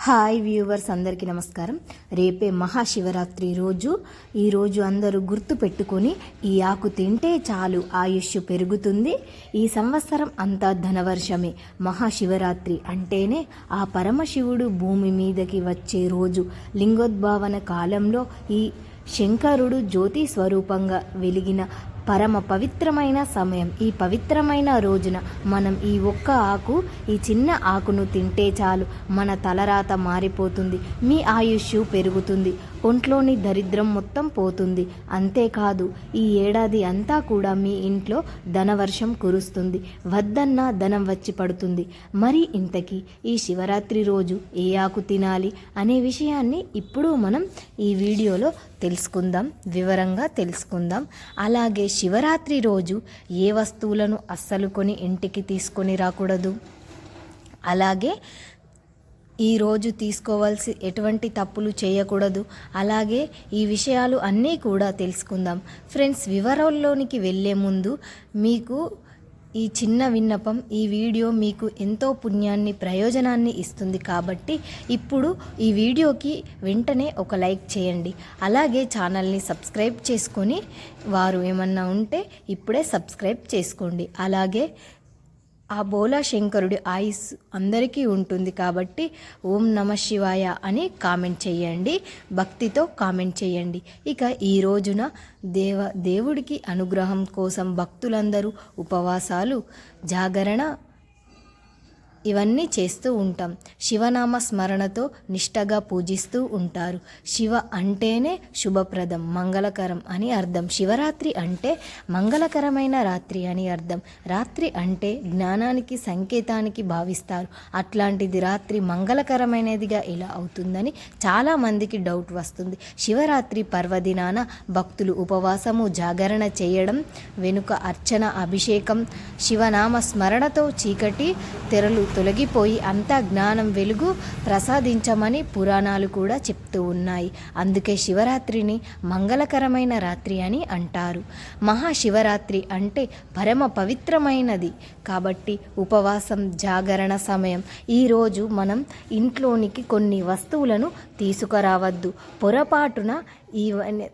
Hi viewers, అందరికీ నమస్కారం. రేపే మహాశివరాత్రి రోజు. ఈరోజు అందరూ గుర్తు పెట్టుకొని ఈ ఆకు తింటే చాలు ఆయుష్ పెరుగుతుంది. ఈ సంవత్సరం అంతా ధనవర్షమే. మహాశివరాత్రి అంటేనే ఆ పరమశివుడు భూమి మీదకి వచ్చే రోజు. లింగోద్భావన కాలంలో ఈ శంకరుడు జ్యోతి స్వరూపంగా వెలిగిన పరమ పవిత్రమైన సమయం. ఈ పవిత్రమైన రోజున మనం ఈ ఒక్క ఆకు, ఈ చిన్న ఆకును తింటే చాలు మన తలరాత మారిపోతుంది, మీ ఆయుష్ పెరుగుతుంది, ఒంట్లోని దరిద్రం మొత్తం పోతుంది. అంతేకాదు ఈ ఏడాది అంతా కూడా మీ ఇంట్లో ధనవర్షం కురుస్తుంది, వద్దన్నా ధనం వచ్చి పడుతుంది. మరి ఇంతకీ ఈ శివరాత్రి రోజు ఏ ఆకు తినాలి అనే విషయాన్ని ఇప్పుడు మనం ఈ వీడియోలో తెలుసుకుందాం, వివరంగా తెలుసుకుందాం. అలాగే శివరాత్రి రోజు ఏ వస్తువులను అస్సలు కొని ఇంటికి తీసుకొని రాకూడదు, అలాగే ఈరోజు తీసుకోవాల్సి ఎటువంటి తప్పులు చేయకూడదు, అలాగే ఈ విషయాలు అన్నీ కూడా తెలుసుకుందాం. ఫ్రెండ్స్, వివరాల్లోనికి వెళ్ళే ముందు మీకు ఈ చిన్న విన్నపం, ఈ వీడియో మీకు ఎంతో పుణ్యాన్ని, ప్రయోజనాన్ని ఇస్తుంది కాబట్టి ఇప్పుడు ఈ వీడియోకి వెంటనే ఒక లైక్ చేయండి. అలాగే ఛానల్ని సబ్స్క్రైబ్ చేసుకొని వారు ఏమన్నా ఉంటే ఇప్పుడే సబ్స్క్రైబ్ చేసుకోండి. అలాగే ఆ బోలా శంకరుడి ఆయుస్ అందరికీ ఉంటుంది కాబట్టి ఓం నమ శివాయ అని కామెంట్ చేయండి, భక్తితో కామెంట్ చేయండి. ఇక ఈ రోజున దేవుడికి అనుగ్రహం కోసం భక్తులందరూ ఉపవాసాలు, జాగరణ ఇవన్నీ చేస్తూ ఉంటాం. శివనామ స్మరణతో నిష్టగా పూజిస్తూ ఉంటారు. శివ అంటేనే శుభప్రదం, మంగళకరం అని అర్థం. శివరాత్రి అంటే మంగళకరమైన రాత్రి అని అర్థం. రాత్రి అంటే జ్ఞానానికి, సంకేతానికి భావిస్తారు. అట్లాంటిది రాత్రి మంగళకరమైనదిగా ఎలా అవుతుందని చాలామందికి డౌట్ వస్తుంది. శివరాత్రి పర్వదినాన భక్తులు ఉపవాసము, జాగరణ చేయడం వెనుక అర్చన, అభిషేకం, శివనామ స్మరణతో చీకటి తెరలు తొలగిపోయి అంతా జ్ఞానం, వెలుగు ప్రసాదించమని పురాణాలు కూడా చెప్తూ ఉన్నాయి. అందుకే శివరాత్రిని మంగళకరమైన రాత్రి అని అంటారు. మహాశివరాత్రి అంటే పరమ పవిత్రమైనది కాబట్టి ఉపవాసం, జాగరణ సమయం. ఈరోజు మనం ఇంట్లోనికి కొన్ని వస్తువులను తీసుకురావద్దు. పొరపాటున ఇవన్నీ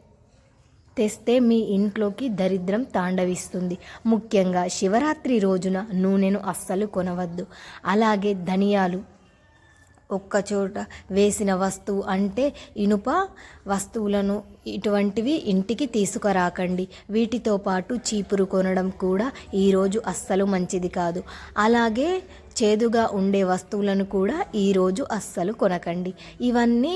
తెస్తే మీ ఇంట్లోకి దరిద్రం తాండవిస్తుంది. ముఖ్యంగా శివరాత్రి రోజున నూనెను అస్సలు కొనవద్దు. అలాగే ధనియాలు ఒక్కచోట వేసిన వస్తువు అంటే ఇనుప వస్తువులను ఇటువంటివి ఇంటికి తీసుకురాకండి. వీటితో పాటు చీపురు కొనడం కూడా ఈరోజు అస్సలు మంచిది కాదు. అలాగే చేదుగా ఉండే వస్తువులను కూడా ఈరోజు అస్సలు కొనకండి. ఇవన్నీ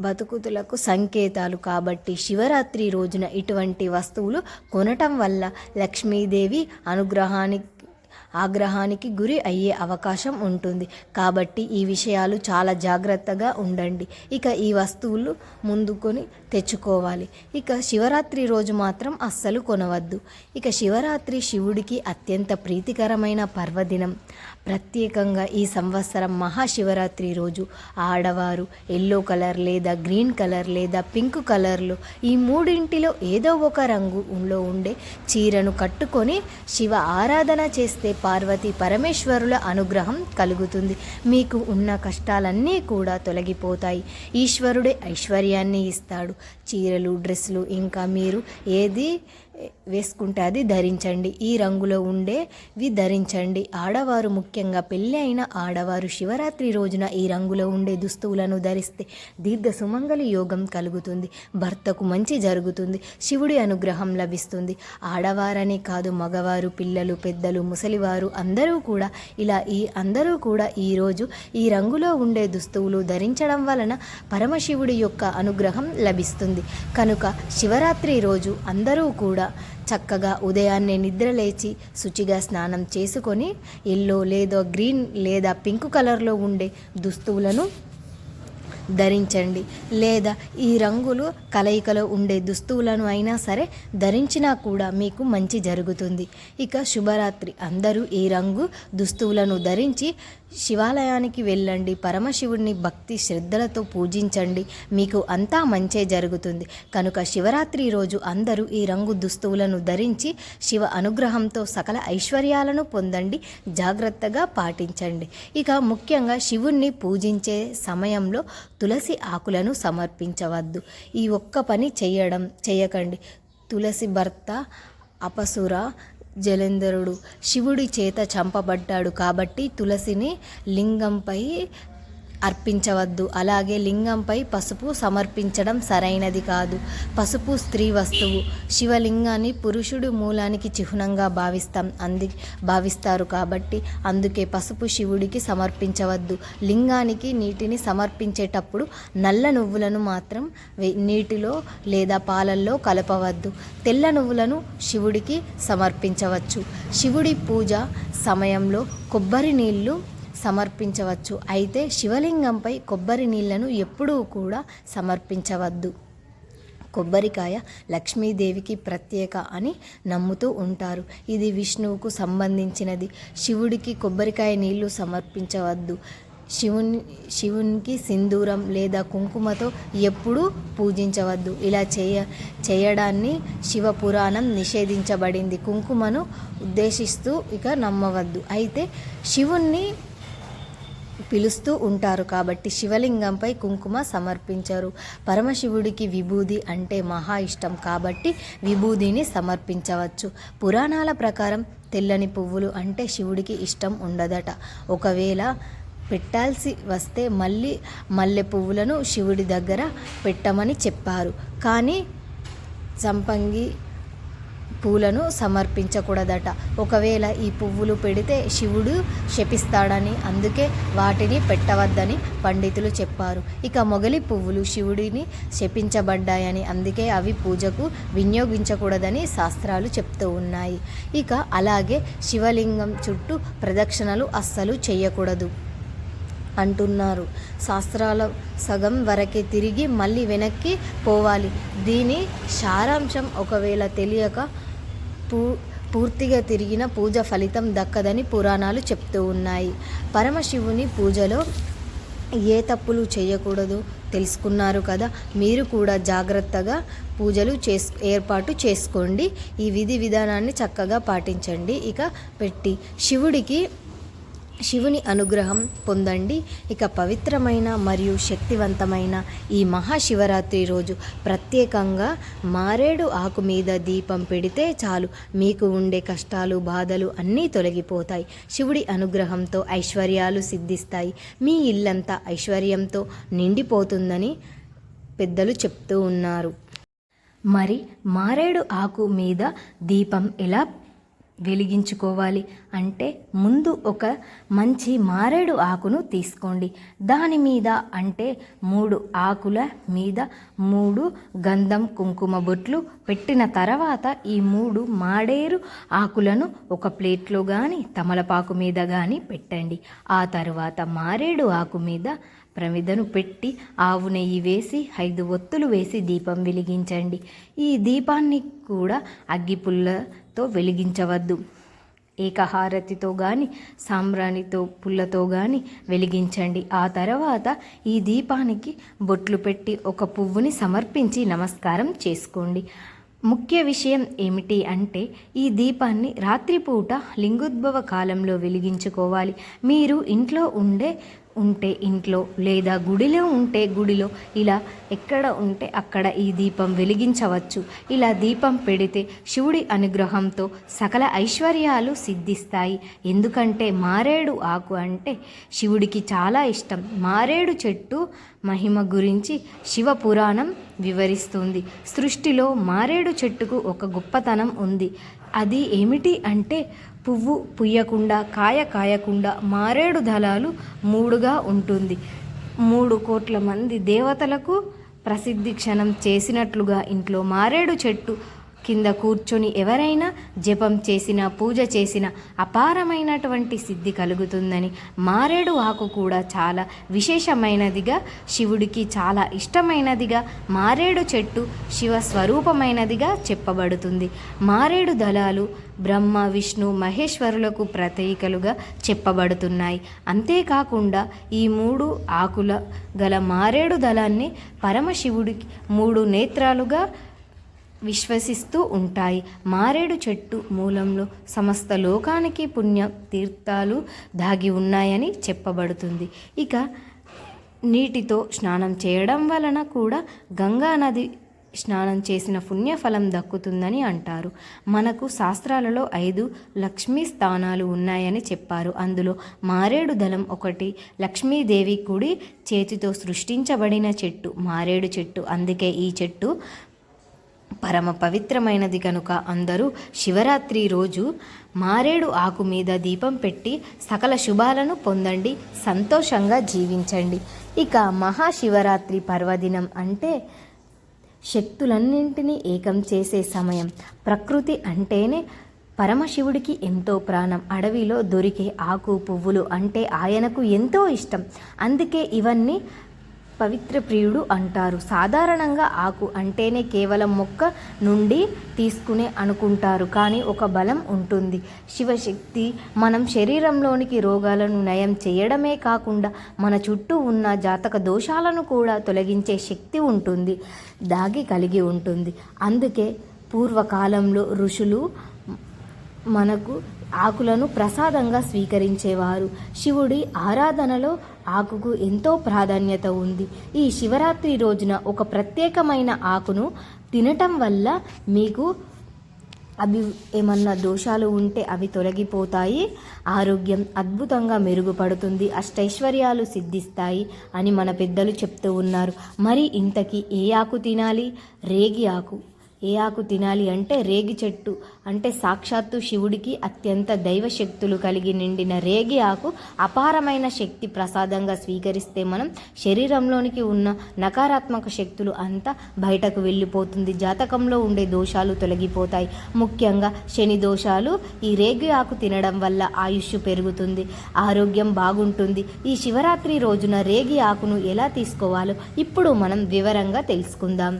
బతుకుతులకు సంకేతాలు కాబట్టి శివరాత్రి రోజున ఇటువంటి వస్తువులు కొనటం వల్ల లక్ష్మీదేవి ఆగ్రహానికి గురి అయ్యే అవకాశం ఉంటుంది. కాబట్టి ఈ విషయాలు చాలా జాగ్రత్తగా ఉండండి. ఇక ఈ వస్తువులు ముందుకొని తెచ్చుకోవాలి. ఇక శివరాత్రి రోజు మాత్రం అస్సలు కొనవద్దు. ఇక శివరాత్రి శివుడికి అత్యంత ప్రీతికరమైన పర్వదినం. ప్రత్యేకంగా ఈ సంవత్సరం మహాశివరాత్రి రోజు ఆడవారు ఎల్లో కలర్ లేదా గ్రీన్ కలర్ లేదా పింక్ కలర్లో ఈ మూడింటిలో ఏదో ఒక రంగులో ఉండే చీరను కట్టుకొని శివ ఆరాధన చేస్తే పార్వతీ పరమేశ్వరుల అనుగ్రహం కలుగుతుంది. మీకు ఉన్న కష్టాలన్నీ కూడా తొలగిపోతాయి. ఈశ్వరుడే ఐశ్వర్యాన్ని ఇస్తాడు. చీరలు, డ్రెస్సులు ఇంకా మీరు ఏది వేసుకుంటే అది ధరించండి. ఈ రంగులో ఉండేవి ధరించండి. ఆడవారు, ముఖ్యంగా పెళ్ళి అయిన ఆడవారు శివరాత్రి రోజున ఈ రంగులో ఉండే దుస్తువులను ధరిస్తే దీర్ఘ సుమంగళి యోగం కలుగుతుంది, భర్తకు మంచి జరుగుతుంది, శివుడి అనుగ్రహం లభిస్తుంది. ఆడవారనే కాదు, మగవారు, పిల్లలు, పెద్దలు, ముసలివారు అందరూ కూడా ఈరోజు ఈ రంగులో ఉండే దుస్తువులు ధరించడం వలన పరమశివుడి యొక్క అనుగ్రహం లభిస్తుంది. కనుక శివరాత్రి రోజు అందరూ కూడా చక్కగా ఉదయాన్నే నిద్రలేచి శుచిగా స్నానం చేసుకొని ఎల్లో లేదా గ్రీన్ లేదా పింక్ కలర్లో ఉండే దుస్తువులను ధరించండి. లేదా ఈ రంగులు కలయికలో ఉండే దుస్తువులను అయినా సరే ధరించినా కూడా మీకు మంచి జరుగుతుంది. ఇక శుభరాత్రి అందరూ ఈ రంగు దుస్తువులను ధరించి శివాలయానికి వెళ్ళండి. పరమశివుడిని భక్తి శ్రద్ధలతో పూజించండి. మీకు అంతా మంచే జరుగుతుంది. కనుక శివరాత్రి రోజు అందరూ ఈ రంగు దుస్తువులను ధరించి శివ అనుగ్రహంతో సకల ఐశ్వర్యాలను పొందండి. జాగ్రత్తగా పాటించండి. ఇక ముఖ్యంగా శివుణ్ణి పూజించే సమయంలో తులసి ఆకులను సమర్పించవద్దు. ఈ ఒక్క పని చేయకండి. తులసి భర్త అపసుర జలేంద్రుడు శివుడి చేత చంపబడ్డాడు కాబట్టి తులసిని లింగంపై అర్పించవద్దు. అలాగే లింగంపై పసుపు సమర్పించడం సరైనది కాదు. పసుపు స్త్రీ వస్తువు. శివలింగాన్ని పురుషుడు మూలానికి చిహ్నంగా భావిస్తారు కాబట్టి అందుకే పసుపు శివుడికి సమర్పించవద్దు. లింగానికి నీటిని సమర్పించేటప్పుడు నల్ల నువ్వులను మాత్రం నీటిలో లేదా పాలల్లో కలపవద్దు. తెల్ల నువ్వులను శివుడికి సమర్పించవచ్చు. శివుడి పూజ సమయంలో కొబ్బరి నీళ్లు సమర్పించవచ్చు. అయితే శివలింగంపై కొబ్బరి నీళ్లను ఎప్పుడూ కూడా సమర్పించవద్దు. కొబ్బరికాయ లక్ష్మీదేవికి ప్రత్యేక అని నమ్ముతూ ఉంటారు. ఇది విష్ణువుకు సంబంధించినది. శివుడికి కొబ్బరికాయ నీళ్లు సమర్పించవద్దు. శివునికి సింధూరం లేదా కుంకుమతో ఎప్పుడూ పూజించవద్దు. ఇలా చేయడాన్ని శివపురాణం నిషేధించబడింది. కుంకుమను ఉద్దేశిస్తూ ఇక నమ్మవద్దు. అయితే శివుణ్ణి పిలుస్తూ ఉంటారు కాబట్టి శివలింగంపై కుంకుమ సమర్పించరు. పరమశివుడికి విభూది అంటే మహా ఇష్టం కాబట్టి విభూదిని సమర్పించవచ్చు. పురాణాల ప్రకారం తెల్లని పువ్వులు అంటే శివుడికి ఇష్టం ఉండదట. ఒకవేళ పెట్టాల్సి వస్తే మల్లె పువ్వులను శివుడి దగ్గర పెట్టమని చెప్పారు. కానీ సంపంగి పూలను సమర్పించకూడదట. ఒకవేళ ఈ పువ్వులు పెడితే శివుడు శపిస్తాడని అందుకే వాటిని పెట్టవద్దని పండితులు చెప్పారు. ఇక మొగలి పువ్వులు శివుడిని శపించబడ్డాయని అందుకే అవి పూజకు వినియోగించకూడదని శాస్త్రాలు చెప్తూ ఉన్నాయి. ఇక అలాగే శివలింగం చుట్టూ ప్రదక్షిణలు అస్సలు చేయకూడదు అంటున్నారు. శాస్త్రాల సగం వరకే తిరిగి మళ్ళీ వెనక్కి పోవాలి. దీని సారాంశం ఒకవేళ తెలియక పూర్తిగా తిరిగిన పూజ ఫలితం దక్కదని పురాణాలు చెప్తూ ఉన్నాయి. పరమశివుని పూజలో ఏ తప్పులు చేయకూడదు తెలుసుకున్నారు కదా. మీరు కూడా జాగ్రత్తగా పూజలు ఏర్పాటు చేసుకోండి. ఈ విధి విధానాన్ని చక్కగా పాటించండి. ఇక శివుని అనుగ్రహం పొందండి. ఇక పవిత్రమైన మరియు శక్తివంతమైన ఈ మహాశివరాత్రి రోజు ప్రత్యేకంగా మారేడు ఆకు మీద దీపం పెడితే చాలు, మీకు ఉండే కష్టాలు బాధలు అన్నీ తొలగిపోతాయి. శివుడి అనుగ్రహంతో ఐశ్వర్యాలు సిద్ధిస్తాయి. మీ ఇల్లంతా ఐశ్వర్యంతో నిండిపోతుందని పెద్దలు చెప్తూ ఉన్నారు. మరి మారేడు ఆకు మీద దీపం ఎలా వెలిగించుకోవాలి అంటే ముందు ఒక మంచి మారేడు ఆకును తీసుకోండి. దాని మీద అంటే 3 ఆకుల మీద 3 గంధం కుంకుమ బొట్లు పెట్టిన తర్వాత ఈ 3 మారేడు ఆకులను ఒక ప్లేట్లో కానీ తమలపాకు మీద కానీ పెట్టండి. ఆ తర్వాత మారేడు ఆకు మీద ప్రమిదను పెట్టి ఆవు నెయ్యి వేసి 5 ఒత్తులు వేసి దీపం వెలిగించండి. ఈ దీపాన్ని కూడా అగ్గిపుల్లతో వెలిగించవద్దు. ఏకహారతితో కానీ సాంబ్రాణితో పుల్లతో కానీ వెలిగించండి. ఆ తర్వాత ఈ దీపానికి బొట్లు పెట్టి ఒక పువ్వుని సమర్పించి నమస్కారం చేసుకోండి. ముఖ్య విషయం ఏమిటి అంటే ఈ దీపాన్ని రాత్రిపూట లింగోద్భవ కాలంలో వెలిగించుకోవాలి. మీరు ఇంట్లో ఉంటే ఇంట్లో లేదా గుడిలో ఉంటే గుడిలో ఇలా ఎక్కడ ఉంటే అక్కడ ఈ దీపం వెలిగించవచ్చు. ఇలా దీపం పెడితే శివుడి అనుగ్రహంతో సకల ఐశ్వర్యాలు సిద్ధిస్తాయి. ఎందుకంటే మారేడు ఆకు అంటే శివుడికి చాలా ఇష్టం. మారేడు చెట్టు మహిమ గురించి శివ పురాణం వివరిస్తుంది. సృష్టిలో మారేడు చెట్టుకు ఒక గొప్పతనం ఉంది. అది ఏమిటి అంటే పువ్వు పుయ్యకుండా కాయ కాయకుండా మారేడు దళాలు 3గా ఉంటుంది. 3 కోట్ల మంది దేవతలకు ప్రసిద్ధి క్షణం చేసినట్లుగా ఇంట్లో మారేడు చెట్టు కింద కూర్చొని ఎవరైనా జపం చేసిన పూజ చేసిన అపారమైనటువంటి సిద్ధి కలుగుతుందని, మారేడు ఆకు కూడా చాలా విశేషమైనదిగా, శివుడికి చాలా ఇష్టమైనదిగా, మారేడు చెట్టు శివ స్వరూపమైనదిగా చెప్పబడుతుంది. మారేడు దళాలు బ్రహ్మ విష్ణు మహేశ్వరులకు ప్రతీకలుగా చెప్పబడుతున్నాయి. అంతేకాకుండా ఈ 3 ఆకుల గల మారేడు దళాన్ని పరమశివుడికి 3 నేత్రాలుగా విశ్వసిస్తూ ఉంటాయి. మారేడు చెట్టు మూలంలో సమస్త లోకానికి పుణ్య తీర్థాలు దాగి ఉన్నాయని చెప్పబడుతుంది. ఇక నీటితో స్నానం చేయడం వలన కూడా గంగా నది స్నానం చేసిన పుణ్యఫలం దక్కుతుందని అంటారు. మనకు శాస్త్రాలలో 5 లక్ష్మీ స్థానాలు ఉన్నాయని చెప్పారు. అందులో మారేడు దళం ఒకటి. లక్ష్మీదేవి కుడి చేతితో సృష్టించబడిన చెట్టు మారేడు చెట్టు. అందుకే ఈ చెట్టు పరమ పవిత్రమైనది కనుక అందరూ శివరాత్రి రోజు మారేడు ఆకు మీద దీపం పెట్టి సకల శుభాలను పొందండి, సంతోషంగా జీవించండి. ఇక మహాశివరాత్రి పర్వదినం అంటే శక్తులన్నింటినీ ఏకం చేసే సమయం. ప్రకృతి అంటేనే పరమశివుడికి ఎంతో ప్రాణం. అడవిలో దొరికే ఆకు పువ్వులు అంటే ఆయనకు ఎంతో ఇష్టం. అందుకే ఇవన్నీ పవిత్ర ప్రియుడు అంటారు. సాధారణంగా ఆకు అంటేనే కేవలం మొక్క నుండి తీసుకునే అనుకుంటారు, కానీ ఒక బలం ఉంటుంది. శివశక్తి మనం శరీరంలోనికి రోగాలను నయం చేయడమే కాకుండా మన చుట్టూ ఉన్న జాతక దోషాలను కూడా తొలగించే శక్తి ఉంటుంది, దాగి కలిగి ఉంటుంది. అందుకే పూర్వకాలంలో ఋషులు మనకు ఆకులను ప్రసాదంగా స్వీకరించేవారు. శివుడి ఆరాధనలో ఆకుకు ఎంతో ప్రాధాన్యత ఉంది. ఈ శివరాత్రి రోజున ఒక ప్రత్యేకమైన ఆకును తినటం వల్ల మీకు ఏమన్నా దోషాలు ఉంటే అవి తొలగిపోతాయి, ఆరోగ్యం అద్భుతంగా మెరుగుపడుతుంది, అష్టైశ్వర్యాలు సిద్ధిస్తాయి అని మన పెద్దలు చెప్తూ ఉన్నారు. మరి ఇంతకీ ఏ ఆకు తినాలి? రేగి ఆకు. ఏ ఆకు తినాలి అంటే రేగి చెట్టు అంటే సాక్షాత్తు శివుడికి అత్యంత దైవశక్తులు కలిగి నిండిన రేగి ఆకు అపారమైన శక్తి ప్రసాదంగా స్వీకరిస్తే మనం శరీరంలోనికి ఉన్న నకారాత్మక శక్తులు అంతా బయటకు వెళ్ళిపోతుంది. జాతకంలో ఉండే దోషాలు తొలగిపోతాయి. ముఖ్యంగా శని దోషాలు ఈ రేగి ఆకు తినడం వల్ల ఆయుష్ పెరుగుతుంది, ఆరోగ్యం బాగుంటుంది. ఈ శివరాత్రి రోజున రేగి ఆకును ఎలా తీసుకోవాలో ఇప్పుడు మనం వివరంగా తెలుసుకుందాం.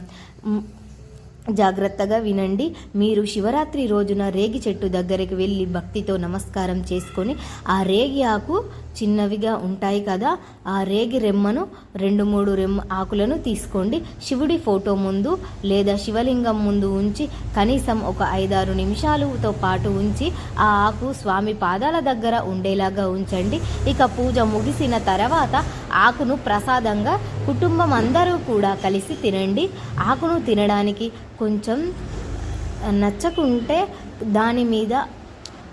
జాగ్రత్తగా వినండి. మీరు శివరాత్రి రోజున రేగి చెట్టు దగ్గరికి వెళ్ళి భక్తితో నమస్కారం చేసుకొని ఆ రేగి ఆకు చిన్నవిగా ఉంటాయి కదా, ఆ రేగి రెమ్మను 2-3 ఆకులను తీసుకోండి. శివుడి ఫోటో ముందు లేదా శివలింగం ముందు ఉంచి కనీసం ఒక 5-6 నిమిషాలతో పాటు ఉంచి ఆ ఆకు స్వామి పాదాల దగ్గర ఉండేలాగా ఉంచండి. ఇక పూజ ముగిసిన తర్వాత ఆకును ప్రసాదంగా కుటుంబం అందరూ కూడా కలిసి తినండి. ఆకును తినడానికి కొంచెం నచ్చకుంటే దాని మీద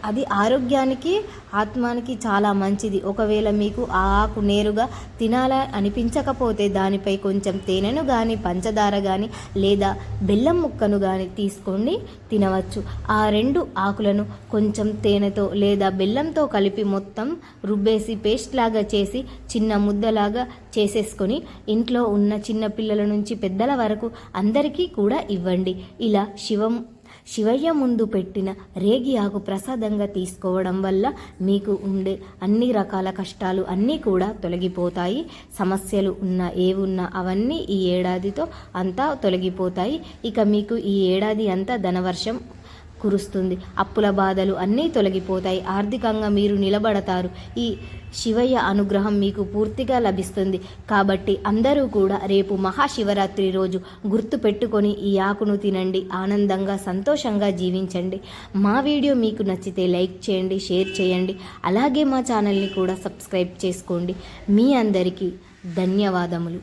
అది ఆరోగ్యానికి ఆత్మానికి చాలా మంచిది. ఒకవేళ మీకు ఆ ఆకు నేరుగా తినాలని అనిపించకపోతే దానిపై కొంచెం తేనెను కానీ పంచదార కానీ లేదా బెల్లం ముక్కను కానీ తీసుకొని తినవచ్చు. ఆ 2 ఆకులను కొంచెం తేనెతో లేదా బెల్లంతో కలిపి మొత్తం రుబ్బేసి పేస్ట్ లాగా చేసి చిన్న ముద్దలాగా చేసేసుకొని ఇంట్లో ఉన్న చిన్న పిల్లల నుంచి పెద్దల వరకు అందరికీ కూడా ఇవ్వండి. ఇలా శివయ్య ముందు పెట్టిన రేగి ఆకు ప్రసాదంగా తీసుకోవడం వల్ల మీకు ఉండే అన్ని రకాల కష్టాలు అన్నీ కూడా తొలగిపోతాయి. సమస్యలు ఏవున్నా అవన్నీ ఈ ఏడాదితో అంతా తొలగిపోతాయి. ఇక మీకు ఈ ఏడాది అంతా ధనవర్షం కురుస్తుంది, అప్పుల బాధలు అన్నీ తొలగిపోతాయి, ఆర్థికంగా మీరు నిలబడతారు. ఈ శివయ్య అనుగ్రహం మీకు పూర్తిగా లభిస్తుంది. కాబట్టి అందరూ కూడా రేపు మహాశివరాత్రి రోజు గుర్తు పెట్టుకొని ఈ ఆకును తినండి, ఆనందంగా సంతోషంగా జీవించండి. మా వీడియో మీకు నచ్చితే లైక్ చేయండి, షేర్ చేయండి, అలాగే మా ఛానల్ని కూడా సబ్స్క్రైబ్ చేసుకోండి. మీ అందరికీ ధన్యవాదములు.